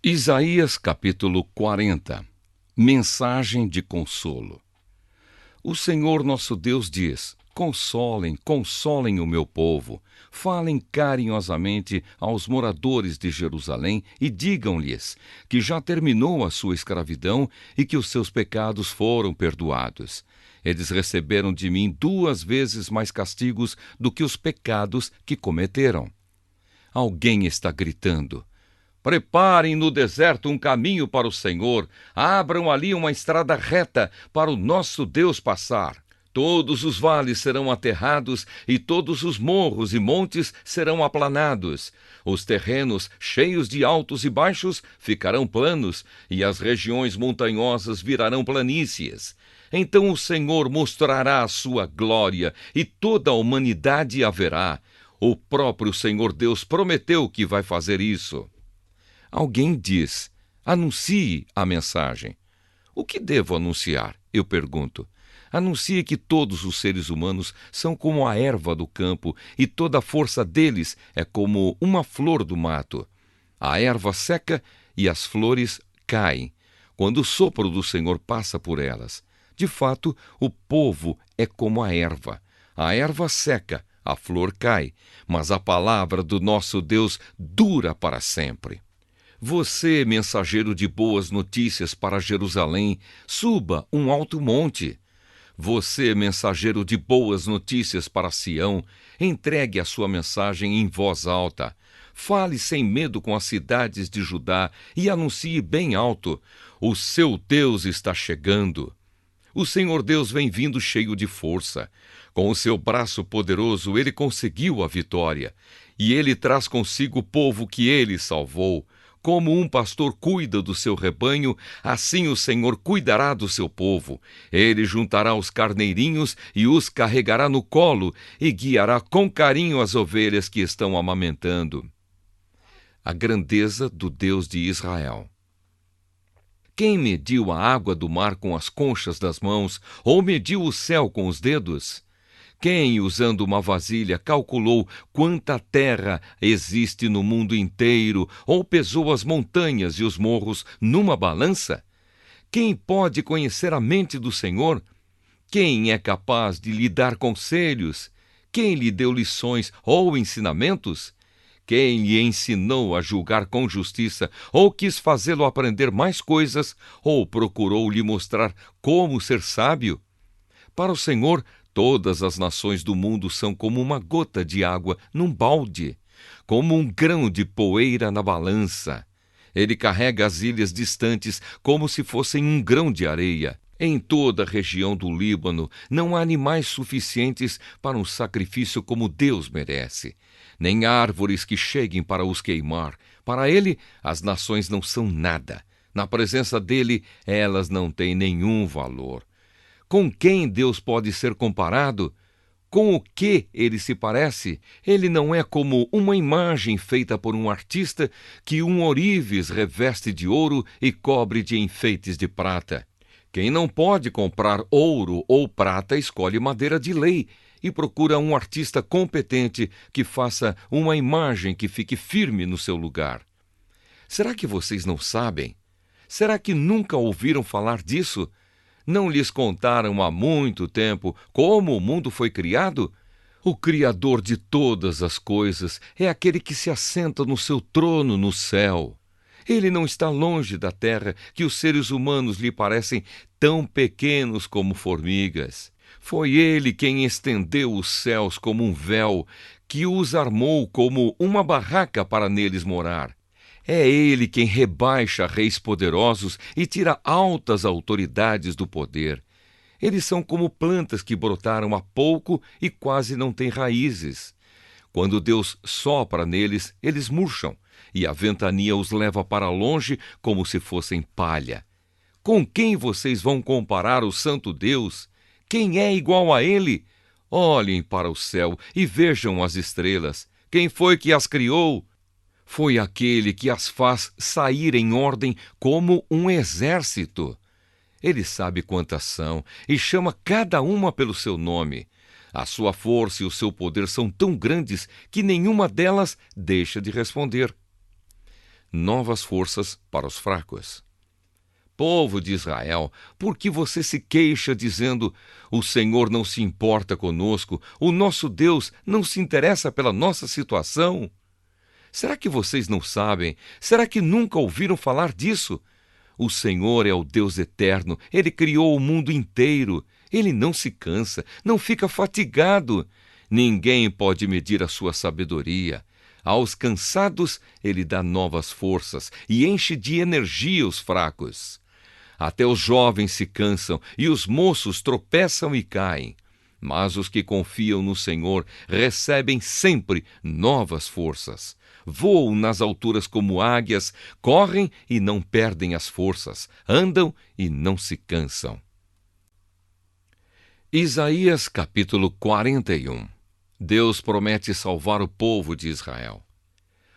Isaías capítulo 40. Mensagem de consolo. O Senhor nosso Deus diz: consolem, consolem o meu povo, falem carinhosamente aos moradores de Jerusalém e digam-lhes que já terminou a sua escravidão e que os seus pecados foram perdoados. Eles receberam de mim 2 vezes mais castigos do que os pecados que cometeram. Alguém está gritando: preparem no deserto um caminho para o Senhor, abram ali uma estrada reta para o nosso Deus passar. Todos os vales serão aterrados e todos os morros e montes serão aplanados. Os terrenos, cheios de altos e baixos, ficarão planos, e as regiões montanhosas virarão planícies. Então o Senhor mostrará a sua glória, e toda a humanidade a verá. O próprio Senhor Deus prometeu que vai fazer isso. Alguém diz: anuncie a mensagem. O que devo anunciar? Eu pergunto. Anuncie que todos os seres humanos são como a erva do campo e toda a força deles é como uma flor do mato. A erva seca e as flores caem, quando o sopro do Senhor passa por elas. De fato, o povo é como a erva. A erva seca, a flor cai, mas a palavra do nosso Deus dura para sempre. Você, mensageiro de boas notícias para Jerusalém, suba um alto monte. Você, mensageiro de boas notícias para Sião, entregue a sua mensagem em voz alta. Fale sem medo com as cidades de Judá e anuncie bem alto: o seu Deus está chegando. O Senhor Deus vem vindo cheio de força. Com o seu braço poderoso, ele conseguiu a vitória. E ele traz consigo o povo que ele salvou. Como um pastor cuida do seu rebanho, assim o Senhor cuidará do seu povo. Ele juntará os carneirinhos e os carregará no colo e guiará com carinho as ovelhas que estão amamentando. A grandeza do Deus de Israel. Quem mediu a água do mar com as conchas das mãos, ou mediu o céu com os dedos? Quem, usando uma vasilha, calculou quanta terra existe no mundo inteiro, ou pesou as montanhas e os morros numa balança? Quem pode conhecer a mente do Senhor? Quem é capaz de lhe dar conselhos? Quem lhe deu lições ou ensinamentos? Quem lhe ensinou a julgar com justiça, ou quis fazê-lo aprender mais coisas, ou procurou lhe mostrar como ser sábio? Para o Senhor, todas as nações do mundo são como uma gota de água num balde, como um grão de poeira na balança. Ele carrega as ilhas distantes como se fossem um grão de areia. Em toda a região do Líbano não há animais suficientes para um sacrifício como Deus merece, nem árvores que cheguem para os queimar. Para ele, as nações não são nada. Na presença dele, elas não têm nenhum valor. Com quem Deus pode ser comparado? Com o que ele se parece? Ele não é como uma imagem feita por um artista que um ourives reveste de ouro e cobre de enfeites de prata. Quem não pode comprar ouro ou prata escolhe madeira de lei e procura um artista competente que faça uma imagem que fique firme no seu lugar. Será que vocês não sabem? Será que nunca ouviram falar disso? Não lhes contaram há muito tempo como o mundo foi criado? O Criador de todas as coisas é aquele que se assenta no seu trono no céu. Ele não está longe da terra, que os seres humanos lhe parecem tão pequenos como formigas. Foi ele quem estendeu os céus como um véu, que os armou como uma barraca para neles morar. É ele quem rebaixa reis poderosos e tira altas autoridades do poder. Eles são como plantas que brotaram há pouco e quase não têm raízes. Quando Deus sopra neles, eles murcham, e a ventania os leva para longe como se fossem palha. Com quem vocês vão comparar o Santo Deus? Quem é igual a ele? Olhem para o céu e vejam as estrelas. Quem foi que as criou? Foi aquele que as faz sair em ordem como um exército. Ele sabe quantas são e chama cada uma pelo seu nome. A sua força e o seu poder são tão grandes que nenhuma delas deixa de responder. novas forças para os fracos. Povo de Israel, por que você se queixa dizendo: o Senhor não se importa conosco, o nosso Deus não se interessa pela nossa situação? Será que vocês não sabem? Será que nunca ouviram falar disso? O Senhor é o Deus eterno, Ele criou o mundo inteiro. Ele não se cansa, não fica fatigado. Ninguém pode medir a sua sabedoria. Aos cansados, Ele dá novas forças e enche de energia os fracos. Até os jovens se cansam e os moços tropeçam e caem. Mas os que confiam no Senhor recebem sempre novas forças. Voam nas alturas como águias, correm e não perdem as forças, andam e não se cansam. Isaías capítulo 41. Deus promete salvar o povo de Israel.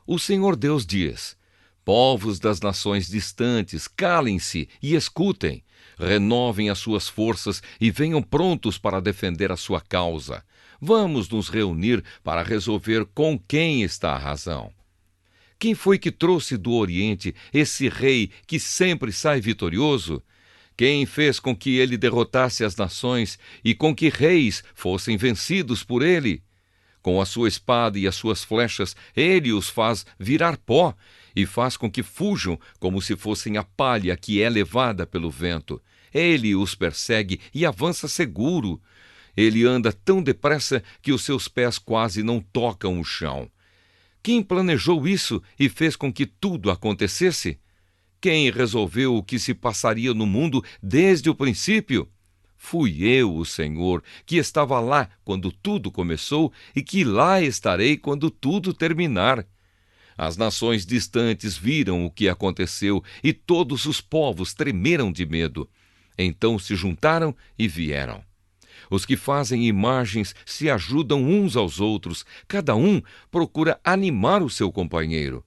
O Senhor Deus diz: povos das nações distantes, calem-se e escutem. Renovem as suas forças e venham prontos para defender a sua causa. Vamos nos reunir para resolver com quem está a razão. Quem foi que trouxe do Oriente esse rei que sempre sai vitorioso? Quem fez com que ele derrotasse as nações e com que reis fossem vencidos por ele? Com a sua espada e as suas flechas, ele os faz virar pó e faz com que fujam como se fossem a palha que é levada pelo vento. Ele os persegue e avança seguro. Ele anda tão depressa que os seus pés quase não tocam o chão. Quem planejou isso e fez com que tudo acontecesse? Quem resolveu o que se passaria no mundo desde o princípio? Fui eu, o Senhor, que estava lá quando tudo começou e que lá estarei quando tudo terminar. As nações distantes viram o que aconteceu e todos os povos tremeram de medo. Então se juntaram e vieram. Os que fazem imagens se ajudam uns aos outros, cada um procura animar o seu companheiro.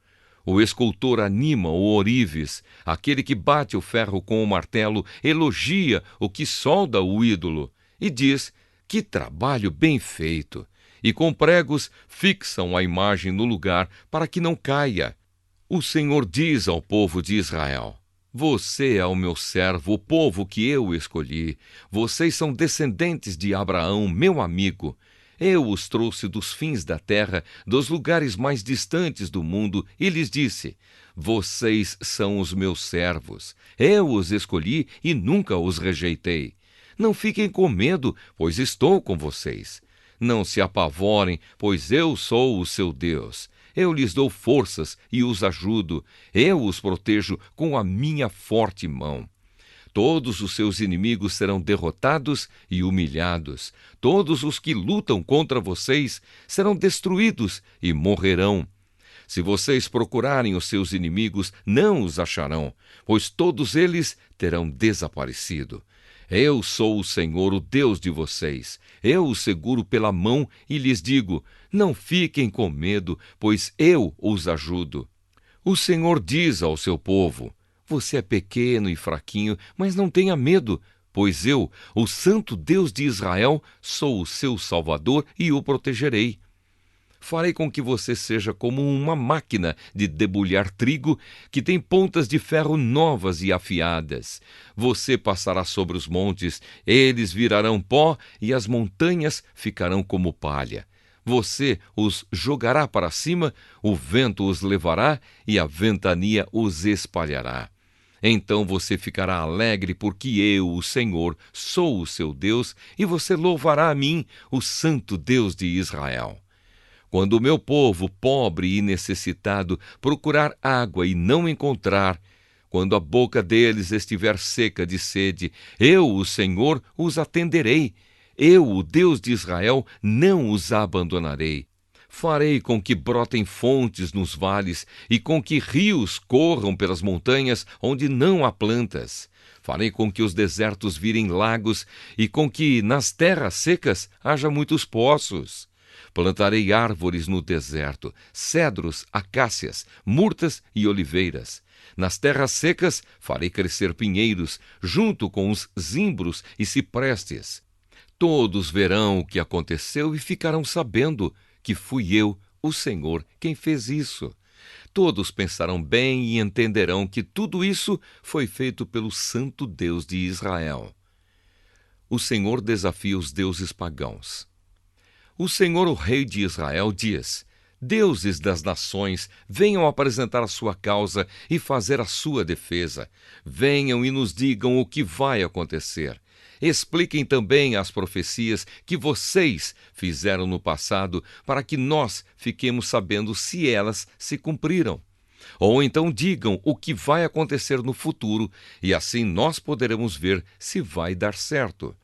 O escultor anima o ourives, aquele que bate o ferro com o martelo elogia o que solda o ídolo e diz: que trabalho bem feito! E com pregos fixam a imagem no lugar para que não caia. O Senhor diz ao povo de Israel: você é o meu servo, o povo que eu escolhi. Vocês são descendentes de Abraão, meu amigo. Eu os trouxe dos fins da terra, dos lugares mais distantes do mundo, e lhes disse: vocês são os meus servos. Eu os escolhi e nunca os rejeitei. Não fiquem com medo, pois estou com vocês. Não se apavorem, pois eu sou o seu Deus. Eu lhes dou forças e os ajudo. Eu os protejo com a minha forte mão. Todos os seus inimigos serão derrotados e humilhados. Todos os que lutam contra vocês serão destruídos e morrerão. Se vocês procurarem os seus inimigos, não os acharão, pois todos eles terão desaparecido. Eu sou o Senhor, o Deus de vocês. Eu os seguro pela mão e lhes digo: não fiquem com medo, pois eu os ajudo. O Senhor diz ao seu povo: você é pequeno e fraquinho, mas não tenha medo, pois eu, o Santo Deus de Israel, sou o seu Salvador e o protegerei. Farei com que você seja como uma máquina de debulhar trigo que tem pontas de ferro novas e afiadas. Você passará sobre os montes, eles virarão pó e as montanhas ficarão como palha. Você os jogará para cima, o vento os levará e a ventania os espalhará. Então você ficará alegre porque eu, o Senhor, sou o seu Deus e você louvará a mim, o Santo Deus de Israel. Quando o meu povo, pobre e necessitado, procurar água e não encontrar, quando a boca deles estiver seca de sede, eu, o Senhor, os atenderei. Eu, o Deus de Israel, não os abandonarei. Farei com que brotem fontes nos vales e com que rios corram pelas montanhas onde não há plantas. Farei com que os desertos virem lagos e com que nas terras secas haja muitos poços. Plantarei árvores no deserto, cedros, acácias, murtas e oliveiras. Nas terras secas farei crescer pinheiros, junto com os zimbros e ciprestes. Todos verão o que aconteceu e ficarão sabendo que fui eu, o Senhor, quem fez isso. Todos pensarão bem e entenderão que tudo isso foi feito pelo Santo Deus de Israel. O Senhor desafia os deuses pagãos. O Senhor, o Rei de Israel, diz: deuses das nações, venham apresentar a sua causa e fazer a sua defesa. Venham e nos digam o que vai acontecer. Expliquem também as profecias que vocês fizeram no passado, para que nós fiquemos sabendo se elas se cumpriram. Ou então digam o que vai acontecer no futuro, e assim nós poderemos ver se vai dar certo.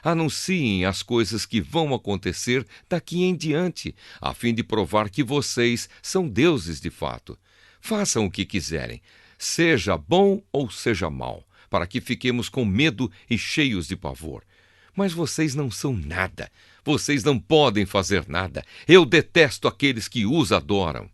Anunciem as coisas que vão acontecer daqui em diante, a fim de provar que vocês são deuses de fato. Façam o que quiserem, seja bom ou seja mal, para que fiquemos com medo e cheios de pavor. Mas vocês não são nada, vocês não podem fazer nada. Eu detesto aqueles que os adoram.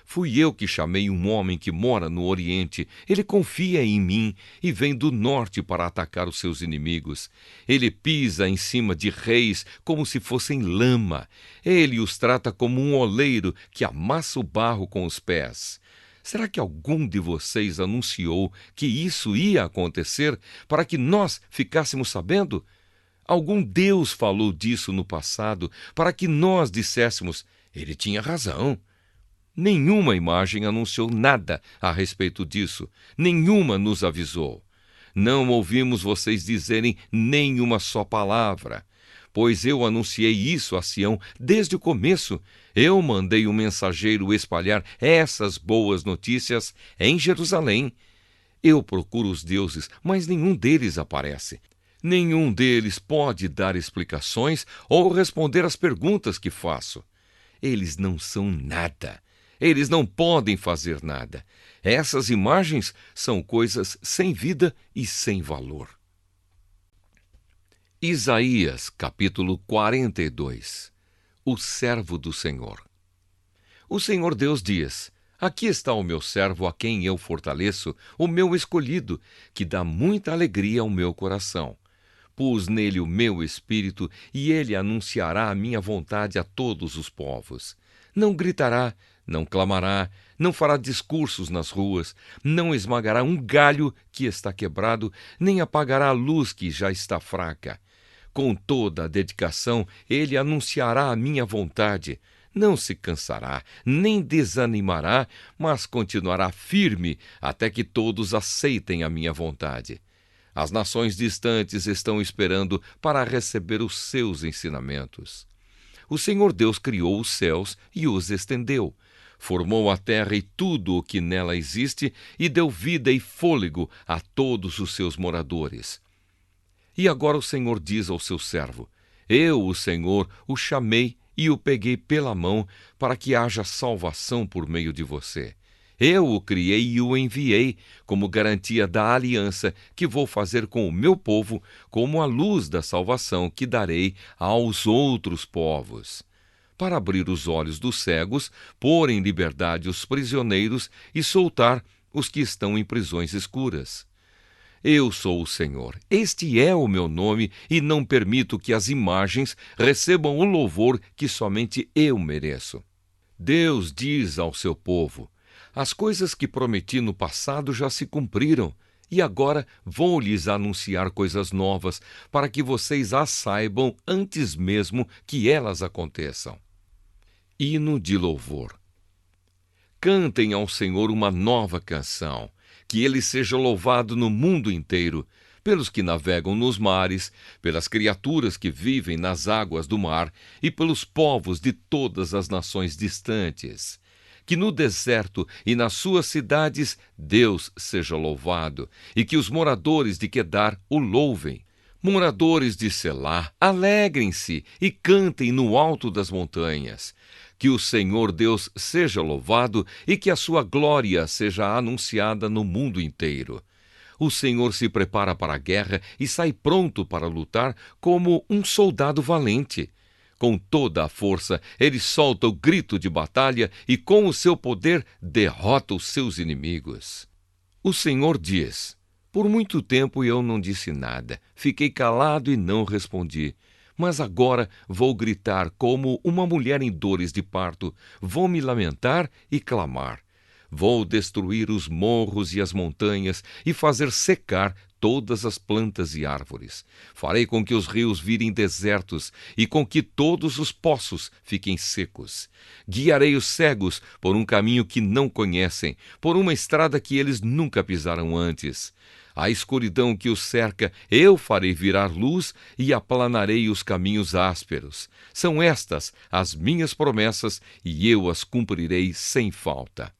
Fui eu que chamei um homem que mora no Oriente. Ele confia em mim e vem do norte para atacar os seus inimigos. Ele pisa em cima de reis como se fossem lama. Ele os trata como um oleiro que amassa o barro com os pés. Será que algum de vocês anunciou que isso ia acontecer para que nós ficássemos sabendo? Algum Deus falou disso no passado para que nós disséssemos: ele tinha razão. Nenhuma imagem anunciou nada a respeito disso. Nenhuma nos avisou. Não ouvimos vocês dizerem nenhuma só palavra. Pois eu anunciei isso a Sião desde o começo. Eu mandei um mensageiro espalhar essas boas notícias em Jerusalém. Eu procuro os deuses, mas nenhum deles aparece. Nenhum deles pode dar explicações ou responder às perguntas que faço. Eles não são nada. Eles não podem fazer nada. Essas imagens são coisas sem vida e sem valor. Isaías, capítulo 42. O servo do Senhor. O Senhor Deus diz: aqui está o meu servo a quem eu fortaleço, o meu escolhido, que dá muita alegria ao meu coração. Pus nele o meu espírito, e ele anunciará a minha vontade a todos os povos. Não gritará, não clamará, não fará discursos nas ruas, não esmagará um galho que está quebrado, nem apagará a luz que já está fraca. Com toda a dedicação, ele anunciará a minha vontade. Não se cansará, nem desanimará, mas continuará firme até que todos aceitem a minha vontade. As nações distantes estão esperando para receber os seus ensinamentos. O Senhor Deus criou os céus e os estendeu. Formou a terra e tudo o que nela existe e deu vida e fôlego a todos os seus moradores. E agora o Senhor diz ao seu servo: eu, o Senhor, o chamei e o peguei pela mão para que haja salvação por meio de você. Eu o criei e o enviei como garantia da aliança que vou fazer com o meu povo, como a luz da salvação que darei aos outros povos, para abrir os olhos dos cegos, pôr em liberdade os prisioneiros e soltar os que estão em prisões escuras. Eu sou o Senhor, este é o meu nome, e não permito que as imagens recebam o louvor que somente eu mereço. Deus diz ao seu povo: as coisas que prometi no passado já se cumpriram, e agora vou lhes anunciar coisas novas, para que vocês as saibam antes mesmo que elas aconteçam. Hino de louvor. Cantem ao Senhor uma nova canção, que ele seja louvado no mundo inteiro, pelos que navegam nos mares, pelas criaturas que vivem nas águas do mar e pelos povos de todas as nações distantes. Que no deserto e nas suas cidades Deus seja louvado, e que os moradores de Quedar o louvem. Moradores de Selá, alegrem-se e cantem no alto das montanhas. Que o Senhor Deus seja louvado e que a sua glória seja anunciada no mundo inteiro. O Senhor se prepara para a guerra e sai pronto para lutar como um soldado valente. Com toda a força, ele solta o grito de batalha e, com o seu poder, derrota os seus inimigos. O Senhor diz: por muito tempo eu não disse nada, fiquei calado e não respondi. Mas agora vou gritar como uma mulher em dores de parto, vou me lamentar e clamar. Vou destruir os morros e as montanhas e fazer secar todas as plantas e árvores. Farei com que os rios virem desertos e com que todos os poços fiquem secos. Guiarei os cegos por um caminho que não conhecem, por uma estrada que eles nunca pisaram antes. A escuridão que os cerca, eu farei virar luz e aplanarei os caminhos ásperos. São estas as minhas promessas e eu as cumprirei sem falta.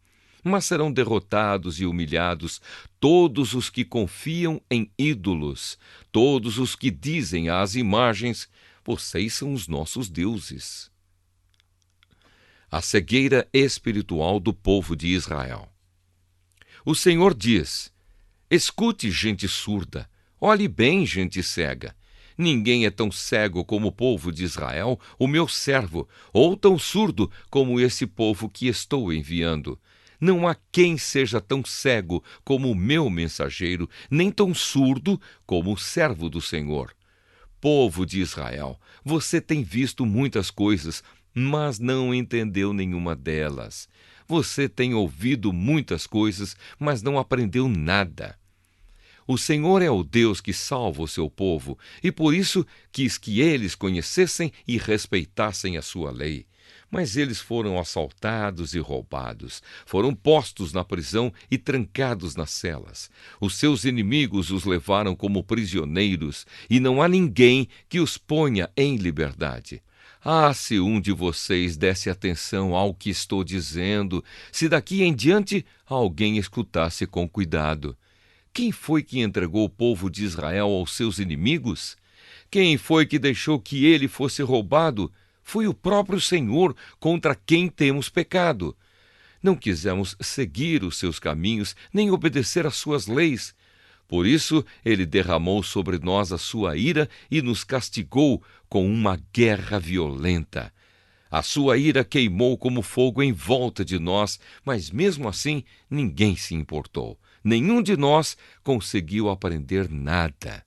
Mas serão derrotados e humilhados todos os que confiam em ídolos, todos os que dizem às imagens: vocês são os nossos deuses. A cegueira espiritual do povo de Israel. O Senhor diz: escute, gente surda, olhe bem, gente cega. Ninguém é tão cego como o povo de Israel, o meu servo, ou tão surdo como esse povo que estou enviando. Não há quem seja tão cego como o meu mensageiro, nem tão surdo como o servo do Senhor. Povo de Israel, você tem visto muitas coisas, mas não entendeu nenhuma delas. Você tem ouvido muitas coisas, mas não aprendeu nada. O Senhor é o Deus que salva o seu povo, e por isso quis que eles conhecessem e respeitassem a sua lei. Mas eles foram assaltados e roubados, foram postos na prisão e trancados nas celas. Os seus inimigos os levaram como prisioneiros, e não há ninguém que os ponha em liberdade. Ah, se um de vocês desse atenção ao que estou dizendo, se daqui em diante alguém escutasse com cuidado. Quem foi que entregou o povo de Israel aos seus inimigos? Quem foi que deixou que ele fosse roubado? Foi o próprio Senhor, contra quem temos pecado. Não quisemos seguir os seus caminhos, nem obedecer às suas leis. Por isso, ele derramou sobre nós a sua ira e nos castigou com uma guerra violenta. A sua ira queimou como fogo em volta de nós, mas mesmo assim ninguém se importou. Nenhum de nós conseguiu aprender nada.